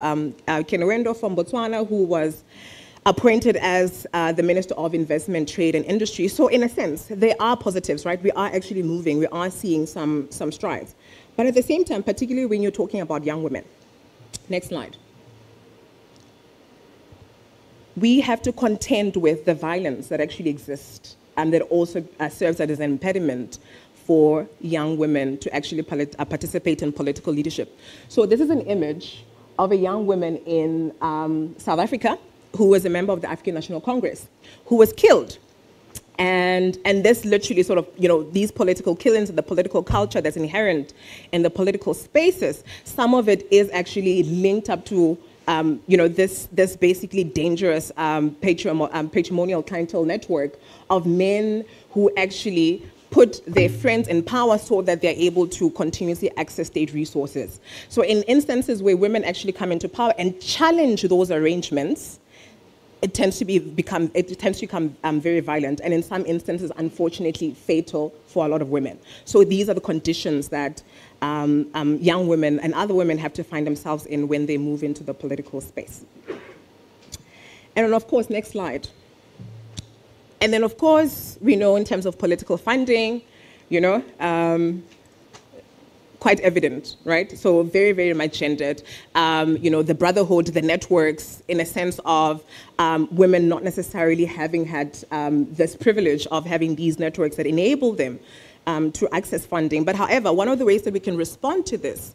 Kenwendo from Botswana, who was appointed as the Minister of Investment, Trade and Industry. So in a sense, there are positives, right? We are actually moving, we are seeing some strides. But at the same time, particularly when you're talking about young women. Next slide. We have to contend with the violence that actually exists and that also serves as an impediment for young women to actually participate in political leadership. So this is an image of a young woman in South Africa who was a member of the African National Congress, who was killed. And this literally sort of, these political killings and the political culture that's inherent in the political spaces, some of it is actually linked up to this basically dangerous patrimonial clientele network of men who actually put their friends in power so that they're able to continuously access state resources. So in instances where women actually come into power and challenge those arrangements, it tends to become very violent, and in some instances, unfortunately, fatal for a lot of women. So these are the conditions that young women and other women have to find themselves in when they move into the political space. And then, of course, next slide. And then, of course, we know in terms of political funding, quite evident, right? So very, very much gendered. The brotherhood, the networks, in a sense of women not necessarily having had this privilege of having these networks that enable them to access funding. But however, one of the ways that we can respond to this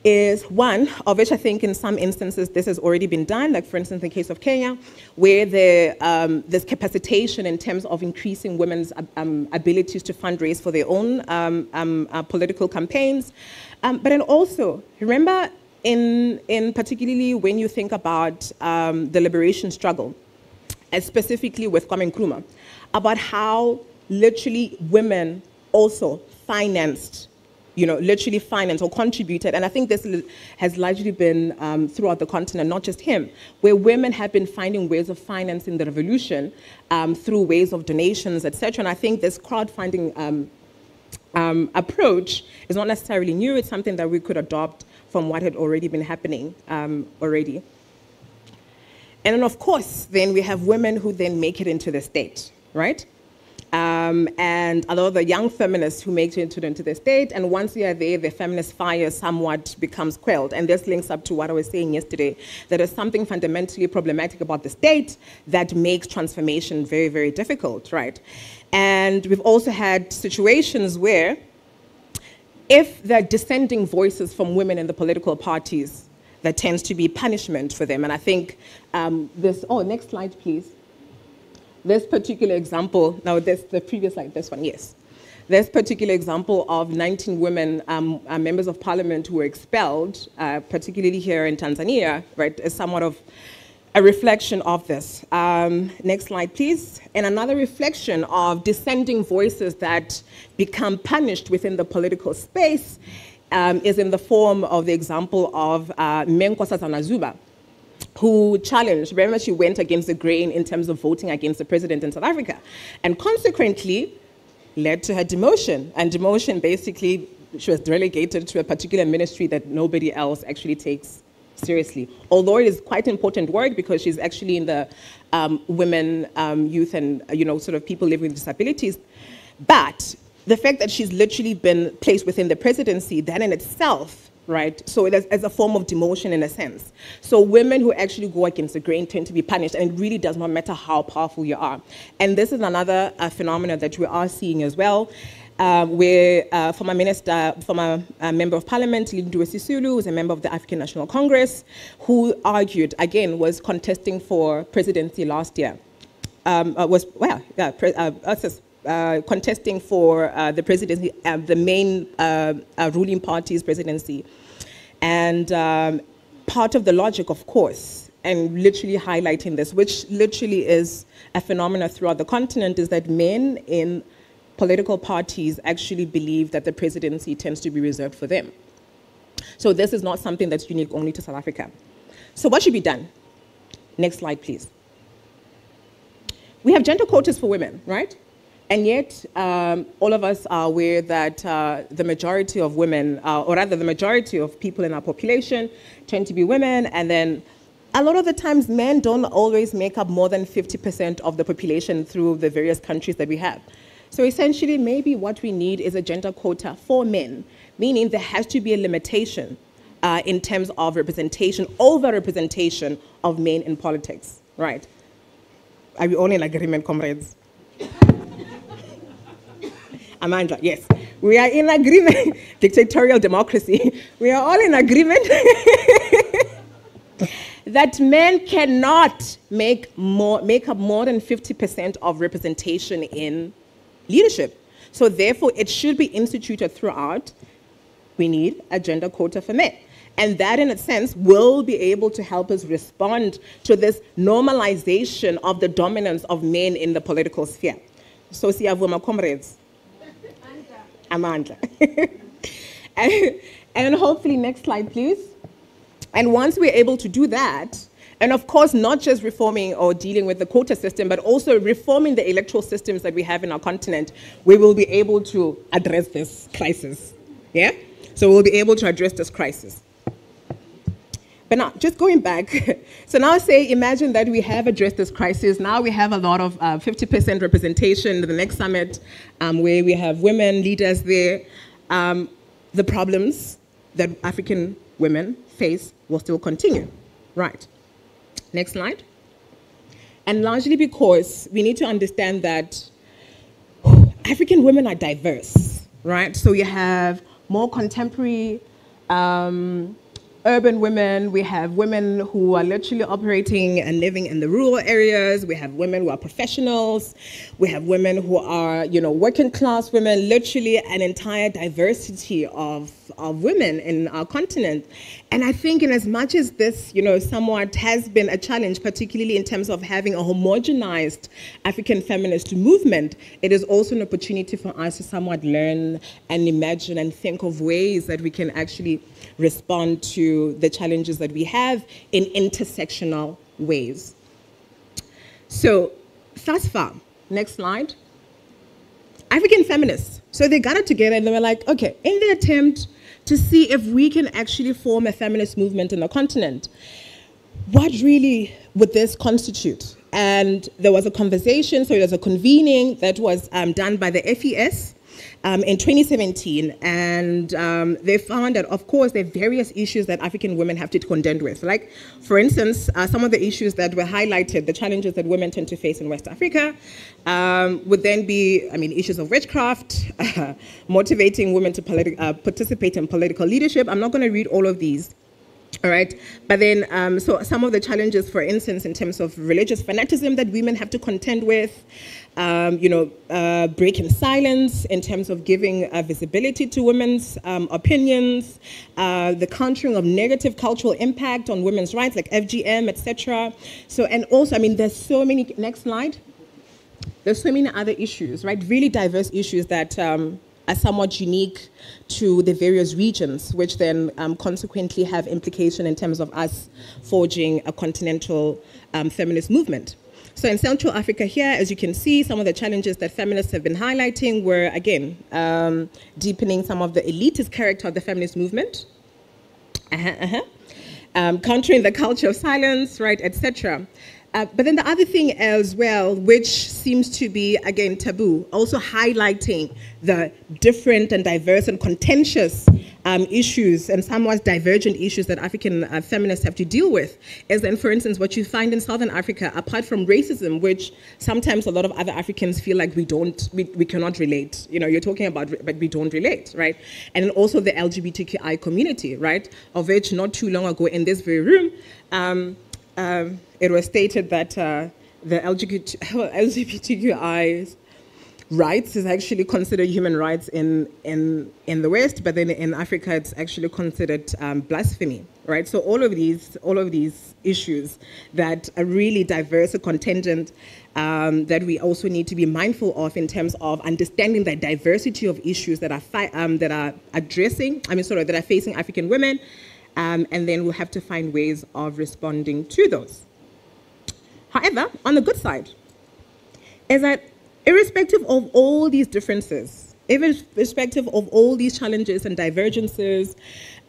is one of which I think in some instances this has already been done, like for instance in the case of Kenya, where there's capacitation in terms of increasing women's abilities to fundraise for their own political campaigns. But then also, remember in particularly when you think about the liberation struggle, and specifically with Kwame Nkrumah, about how literally women also financed or contributed. And I think this has largely been throughout the continent, not just him, where women have been finding ways of financing the revolution through ways of donations, etc. And I think this crowdfunding approach is not necessarily new. It's something that we could adopt from what had already been happening already. And then, of course, then we have women who then make it into the state, right? And a lot of the young feminists who make it into the state, and once they are there, the feminist fire somewhat becomes quelled. And this links up to what I was saying yesterday, that there's something fundamentally problematic about the state that makes transformation very, very difficult, right? And we've also had situations where if there are dissenting voices from women in the political parties, there tends to be punishment for them. And I think next slide, please. This particular example, now the previous slide, this one, yes. This particular example of 19 women members of parliament who were expelled, particularly here in Tanzania, right, is somewhat of a reflection of this. Next slide, please. And another reflection of dissenting voices that become punished within the political space is in the form of the example of Nkosazana Zuba, who challenged, remember she went against the grain in terms of voting against the president in South Africa, and consequently led to her demotion. And demotion, basically, she was relegated to a particular ministry that nobody else actually takes seriously. Although it is quite important work because she's actually in the women, youth, and sort of people living with disabilities. But the fact that she's literally been placed within the presidency, that in itself, right? So as a form of demotion in a sense. So women who actually go against the grain tend to be punished, and it really does not matter how powerful you are. And this is another phenomenon that we are seeing as well, where former member of parliament, Lindiwe Sisulu, who's a member of the African National Congress, who argued, again, was contesting for presidency last year, contesting for the presidency, the main ruling party's presidency. And part of the logic, of course, and literally highlighting this, which literally is a phenomenon throughout the continent, is that men in political parties actually believe that the presidency tends to be reserved for them. So this is not something that's unique only to South Africa. So what should be done? Next slide, please. We have gender quotas for women, right? And yet, all of us are aware that the majority of women, or rather the majority of people in our population tend to be women, and then a lot of the times men don't always make up more than 50% of the population through the various countries that we have. So essentially, maybe what we need is a gender quota for men, meaning there has to be a limitation in terms of representation, over-representation of men in politics, right? Are we all in agreement, comrades? Amanda, yes. We are in agreement. Dictatorial democracy. We are all in agreement that men cannot make up more than 50% of representation in leadership. So therefore, it should be instituted throughout. We need a gender quota for men. And that, in a sense, will be able to help us respond to this normalization of the dominance of men in the political sphere. So, siyavuma, comrades. Amanda. And hopefully, next slide, please. And once we're able to do that, and of course, not just reforming or dealing with the quota system, but also reforming the electoral systems that we have in our continent, we will be able to address this crisis. Yeah? So we'll be able to address this crisis. But now, just going back, so now imagine that we have addressed this crisis. Now we have a lot of 50% representation in the next summit, where we have women leaders there. The problems that African women face will still continue. Right. Next slide. And largely because we need to understand that African women are diverse, right? So you have more contemporary urban women, we have women who are literally operating and living in the rural areas, we have women who are professionals, we have women who are, working class women, literally an entire diversity of women in our continent. And I think in as much as this, somewhat has been a challenge, particularly in terms of having a homogenized African feminist movement, it is also an opportunity for us to somewhat learn and imagine and think of ways that we can actually respond to the challenges that we have in intersectional ways. So, thus far, next slide. African feminists. So they got it together and they were like, okay, in the attempt to see if we can actually form a feminist movement in the continent, what really would this constitute? And there was a conversation, so there was a convening that was done by the FES in 2017, and they found that, of course, there are various issues that African women have to contend with. Like, for instance, some of the issues that were highlighted, the challenges that women tend to face in West Africa, would then be, issues of witchcraft, motivating women to participate in political leadership. I'm not going to read all of these. All right, but then, so some of the challenges, for instance, in terms of religious fanaticism that women have to contend with, breaking silence in terms of giving visibility to women's opinions, the countering of negative cultural impact on women's rights, like FGM, etc. So, and also, there's so many, next slide. There's so many other issues, right? Really diverse issues that are somewhat unique to the various regions, which then consequently have implication in terms of us forging a continental feminist movement. So in Central Africa here, as you can see, some of the challenges that feminists have been highlighting were, again, deepening some of the elitist character of the feminist movement, countering the culture of silence, right, etc. But then the other thing as well, which seems to be, again, taboo, also highlighting the different and diverse and contentious issues and somewhat divergent issues that African feminists have to deal with, is then, for instance, what you find in Southern Africa, apart from racism, which sometimes a lot of other Africans feel like we cannot relate. You're talking about, but we don't relate, right? And then also the LGBTQI community, right? Of which not too long ago in this very room, it was stated that the LGBTQI rights is actually considered human rights in the West, but then in Africa it's actually considered blasphemy, right? So all of these issues that are really diverse and contingent, that we also need to be mindful of in terms of understanding the diversity of issues that are facing African women, and then we'll have to find ways of responding to those. However, on the good side, is that Irrespective of all these differences, irrespective of all these challenges and divergences,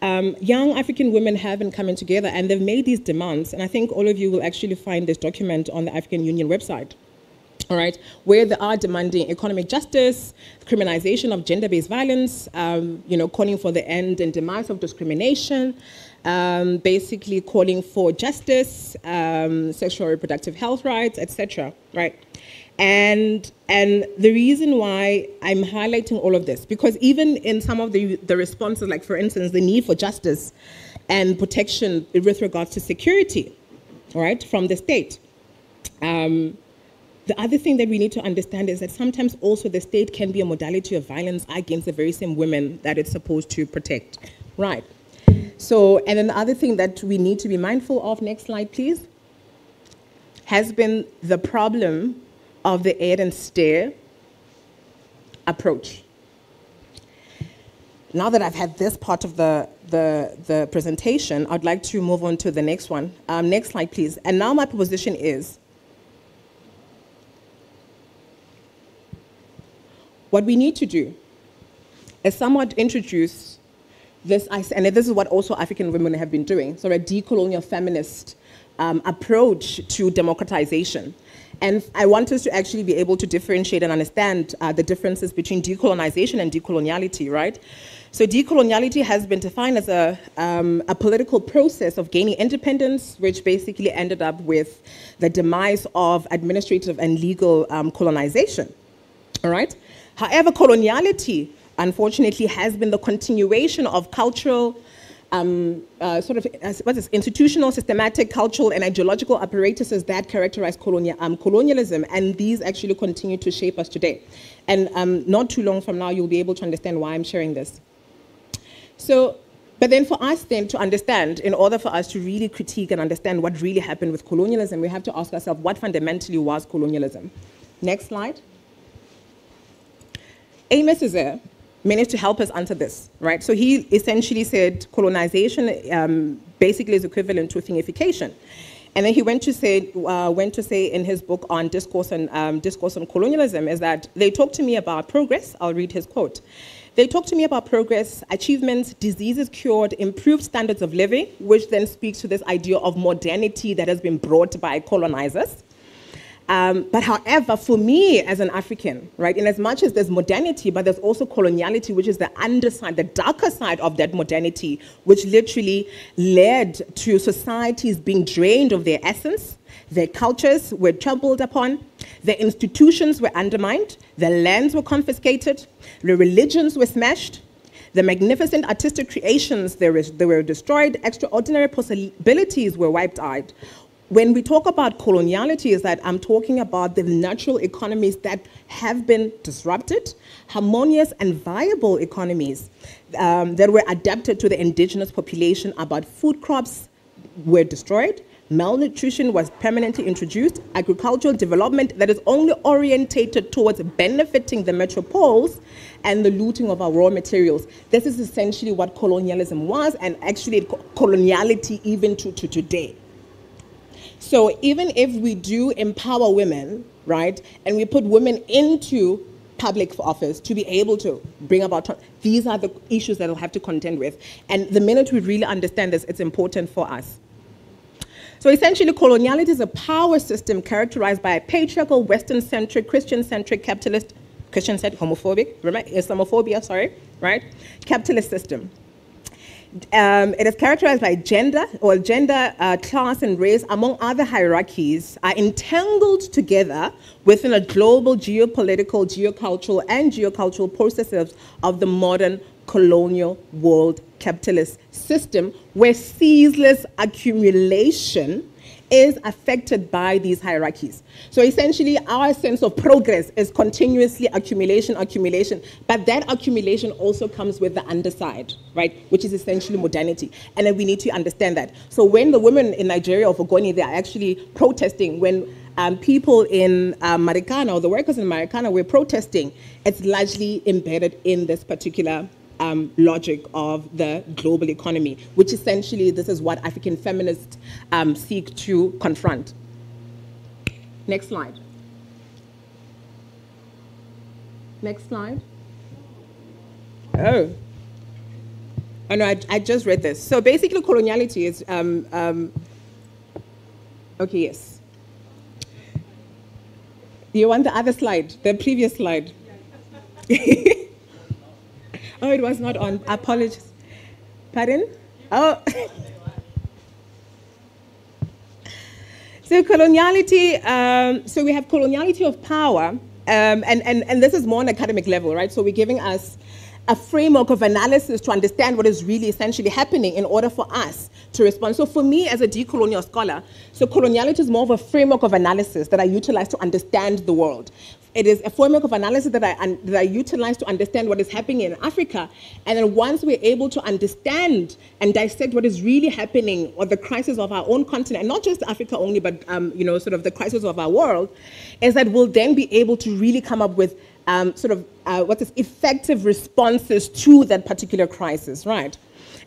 young African women have been coming together and they've made these demands. And I think all of you will actually find this document on the African Union website. All right, where they are demanding economic justice, criminalization of gender-based violence, calling for the end and demise of discrimination, basically calling for justice, sexual and reproductive health rights, etc. Right, and the reason why I'm highlighting all of this, because even in some of the responses, like for instance, the need for justice and protection with regards to security, all right, from the state. The other thing that we need to understand is that sometimes also the state can be a modality of violence against the very same women that it's supposed to protect. Right. So, and then the other thing that we need to be mindful of, next slide please, has been the problem of the aid and stare approach. Now that I've had this part of the presentation, I'd like to move on to the next one. Next slide please. And now my position is, what we need to do is somewhat introduce this, and this is what also African women have been doing, so a decolonial feminist approach to democratization. And I want us to actually be able to differentiate and understand the differences between decolonization and decoloniality, right? So decoloniality has been defined as a political process of gaining independence, which basically ended up with the demise of administrative and legal colonization, all right? However, coloniality, unfortunately, has been the continuation of cultural, institutional, systematic, cultural, and ideological apparatuses that characterize colonialism, and these actually continue to shape us today. And not too long from now, you'll be able to understand why I'm sharing this. So, but then for us then to understand, in order for us to really critique and understand what really happened with colonialism, we have to ask ourselves, what fundamentally was colonialism? Next slide. Amos Césaire managed to help us answer this, right? So he essentially said colonization basically is equivalent to thinification. And then he went to say in his book on discourse on colonialism is that they talk to me about progress. I'll read his quote. They talk to me about progress, achievements, diseases cured, improved standards of living, which then speaks to this idea of modernity that has been brought by colonizers. But however, for me as an African, right, in as much as there's modernity, but there's also coloniality, which is the underside, the darker side of that modernity, which literally led to societies being drained of their essence, their cultures were trampled upon, their institutions were undermined, their lands were confiscated, their religions were smashed, the magnificent artistic creations they were destroyed, extraordinary possibilities were wiped out. When we talk about coloniality, is that I'm talking about the natural economies that have been disrupted, harmonious and viable economies that were adapted to the indigenous population, about food crops were destroyed, malnutrition was permanently introduced, agricultural development that is only orientated towards benefiting the metropoles, and the looting of our raw materials. This is essentially what colonialism was, and actually coloniality even to today. So even if we do empower women, right, and we put women into public office to be able to bring about, these are the issues that we'll have to contend with. And the minute we really understand this, it's important for us. So essentially, coloniality is a power system characterized by a patriarchal, Western-centric, Christian-centric, capitalist, Christian-centric, homophobic, Islamophobia, sorry, right, capitalist system. It is characterized by gender, class, and race, among other hierarchies, are entangled together within a global geopolitical, geocultural processes of the modern colonial world capitalist system, where ceaseless accumulation is affected by these hierarchies. So essentially, our sense of progress is continuously accumulation, but that accumulation also comes with the underside, right, which is essentially modernity. And then we need to understand that. So when the women in Nigeria or Ogoni, they are actually protesting, when people in Marikana, or the workers in Marikana were protesting, it's largely embedded in this particular logic of the global economy, which essentially this is what African feminists seek to confront. Next slide. Next slide. Oh. Oh no, I just read this. So basically coloniality is, okay, yes. You want the other slide, the previous slide? Oh, it was not on, apologies. Pardon? Oh. So coloniality, so we have coloniality of power, and this is more on academic level, right? So we're giving us a framework of analysis to understand what is really essentially happening in order for us to respond. So for me as a decolonial scholar, so coloniality is more of a framework of analysis that I utilize to understand the world. It is a framework of analysis that I utilize to understand what is happening in Africa. And then once we're able to understand and dissect what is really happening or the crisis of our own continent, and not just Africa only, but sort of the crisis of our world, is that we'll then be able to really come up with effective responses to that particular crisis, right?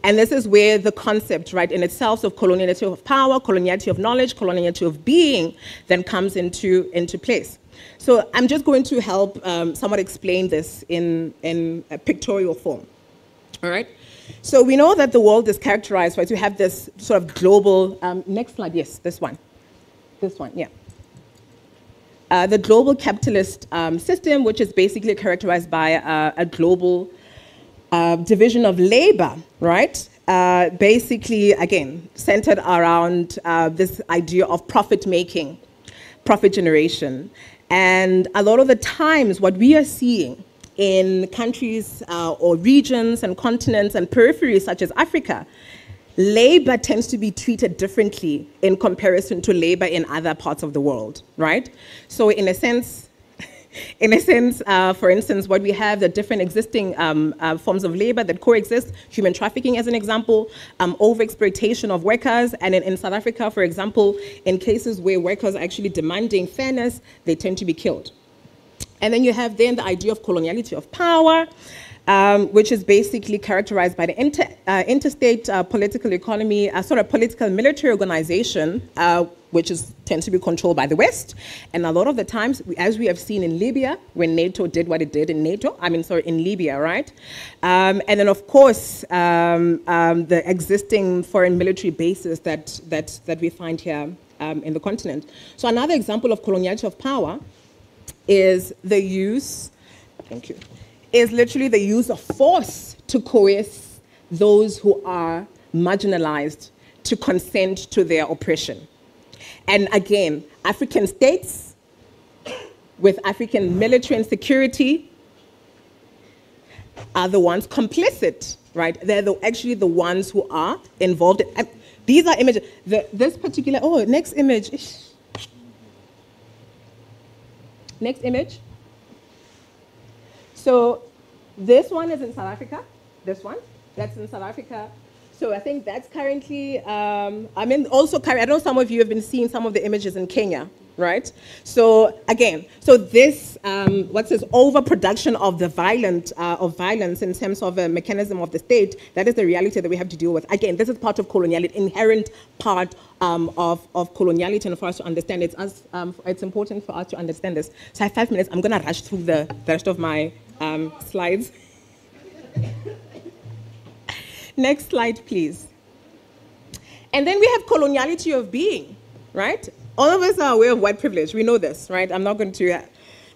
And this is where the concept, right, in itself of coloniality of power, coloniality of knowledge, coloniality of being, then comes into place. So I'm just going to help somewhat explain this in a pictorial form, all right? So we know that the world is characterized, right, to have this sort of global, next slide, yes, this one, yeah. The global capitalist system, which is basically characterized by a global division of labor, right? Basically, again, centered around this idea of profit making, profit generation. And a lot of the times what we are seeing in countries or regions and continents and peripheries such as Africa, labor tends to be treated differently in comparison to labor in other parts of the world, right? So in a sense, for instance, what we have, the different existing forms of labor that coexist, human trafficking as an example, overexploitation of workers, and in South Africa, for example, in cases where workers are actually demanding fairness, they tend to be killed. And then you have then the idea of coloniality of power, which is basically characterized by the interstate political economy, political military organization, which tends to be controlled by the West. And a lot of the times, as we have seen in Libya, when NATO did what it did in Libya, right? And then, of course, the existing foreign military bases that we find here in the continent. So another example of coloniality of power is the use, thank you, is literally the use of force to coerce those who are marginalized to consent to their oppression. And again, African states with African military and security are the ones complicit, right? They're actually the ones who are involved. These are images. This particular, next image. Next image. So this one is in South Africa. This one, that's in South Africa. So I think that's currently, I know some of you have been seeing some of the images in Kenya, right? So again, so this, what's this overproduction of the violence in terms of a mechanism of the state, that is the reality that we have to deal with. Again, this is part of coloniality, inherent part of coloniality, and for us to understand it, it's important for us to understand this. So I have 5 minutes, I'm gonna rush through the rest of my slides. Next slide, please. And then we have coloniality of being, right? All of us are aware of white privilege. We know this, right? I'm not going to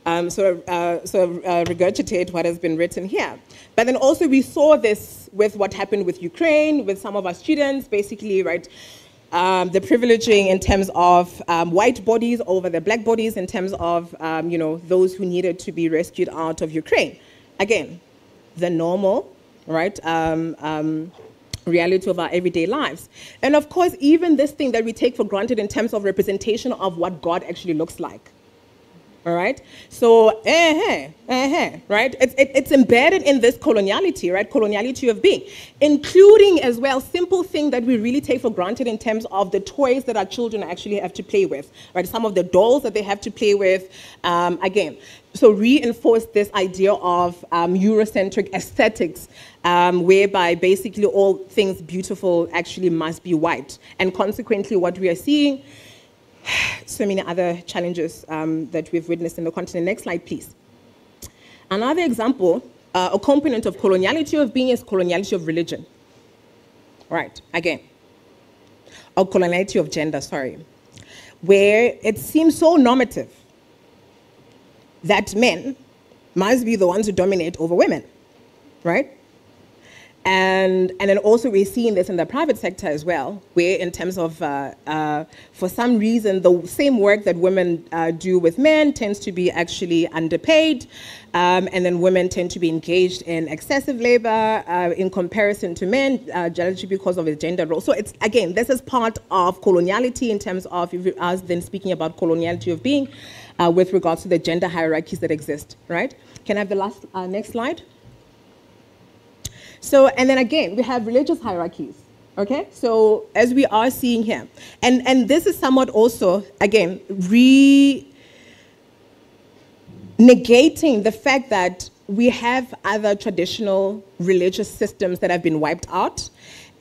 regurgitate what has been written here. But then also we saw this with what happened with Ukraine, with some of our students, basically, right? The privileging in terms of white bodies over the black bodies in terms of, those who needed to be rescued out of Ukraine. Again, the normal, right, reality of our everyday lives. And of course, even this thing that we take for granted in terms of representation of what God actually looks like. All right? So, right? It's embedded in this coloniality, right? Coloniality of being, including as well simple things that we really take for granted in terms of the toys that our children actually have to play with, right? Some of the dolls that they have to play with, again. So reinforce this idea of Eurocentric aesthetics, whereby basically all things beautiful actually must be white. And consequently, what we are seeing, so many other challenges that we've witnessed in the continent. Next slide, please. Another example, a component of coloniality of being is coloniality of religion. Right, again. Or coloniality of gender, sorry. Where it seems so normative that men must be the ones who dominate over women, right? And then also we're seeing this in the private sector as well, where in terms of, for some reason, the same work that women do with men tends to be actually underpaid, and then women tend to be engaged in excessive labor in comparison to men, generally because of the gender role. So it's, again, this is part of coloniality in terms of, if you ask then speaking about coloniality of being, with regards to the gender hierarchies that exist, right? Can I have the next slide? So, and then again, we have religious hierarchies, okay? So, as we are seeing here, and this is somewhat also, again, negating the fact that we have other traditional religious systems that have been wiped out,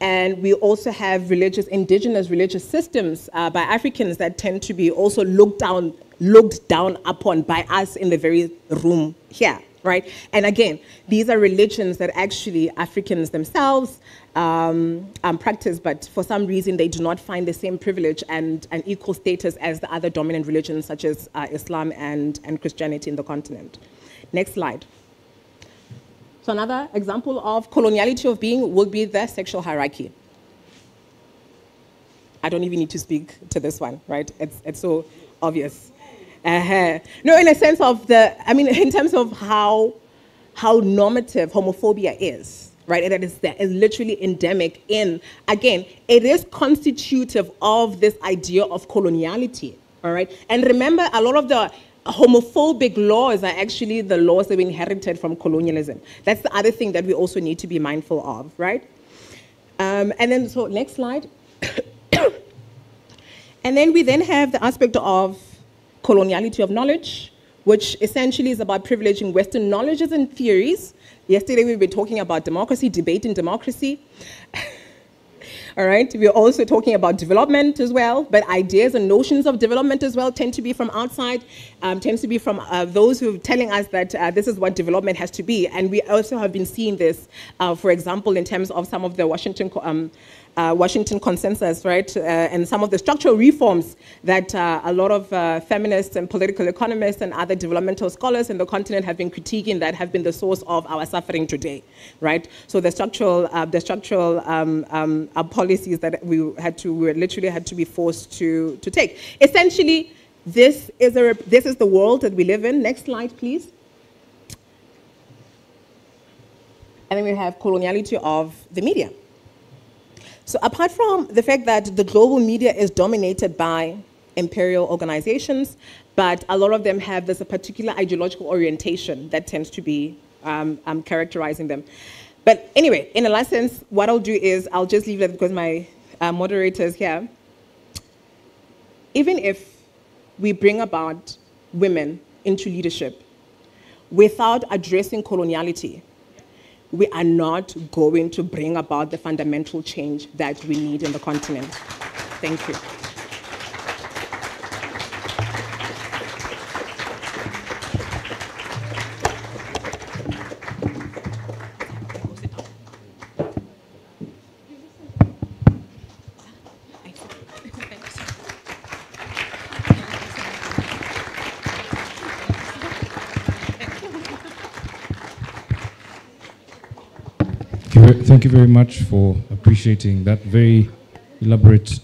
and we also have indigenous religious systems by Africans that tend to be also looked down upon by us in the very room here. Right? And again, these are religions that actually Africans themselves practice, but for some reason they do not find the same privilege and equal status as the other dominant religions such as Islam and Christianity in the continent. Next slide. So another example of coloniality of being would be the sexual hierarchy. I don't even need to speak to this one, right? It's so obvious. No, in a sense of in terms of how normative homophobia is, right? And that is literally endemic in, again, it is constitutive of this idea of coloniality, all right? And remember, a lot of the homophobic laws are actually the laws that we inherited from colonialism. That's the other thing that we also need to be mindful of, right? And then, so next slide. And then we then have the aspect of coloniality of knowledge, which essentially is about privileging Western knowledges and theories. Yesterday we were talking about democracy, debating democracy. All right, we're also talking about development as well, but ideas and notions of development as well tend to be from outside, tends to be from those who are telling us that this is what development has to be. And we also have been seeing this, for example, in terms of some of the Washington consensus, right, and some of the structural reforms that a lot of feminists and political economists and other developmental scholars in the continent have been critiquing that have been the source of our suffering today, right? So the structural policies that we literally had to be forced to take. Essentially, this is the world that we live in. Next slide, please. And then we have coloniality of the media. So apart from the fact that the global media is dominated by imperial organizations, but a lot of them have this particular ideological orientation that tends to be characterizing them. But anyway, in a last sense, what I'll do is I'll just leave that because my moderator is here. Even if we bring about women into leadership without addressing coloniality, we are not going to bring about the fundamental change that we need in the continent. Thank you. Thank you very much for appreciating that very elaborate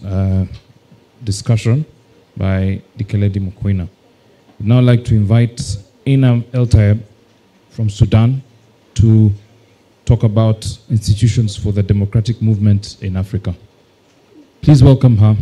discussion by Dikeledi Mokoena. I'd now like to invite Inam El-Tayeb from Sudan to talk about institutions for the democratic movement in Africa. Please welcome her.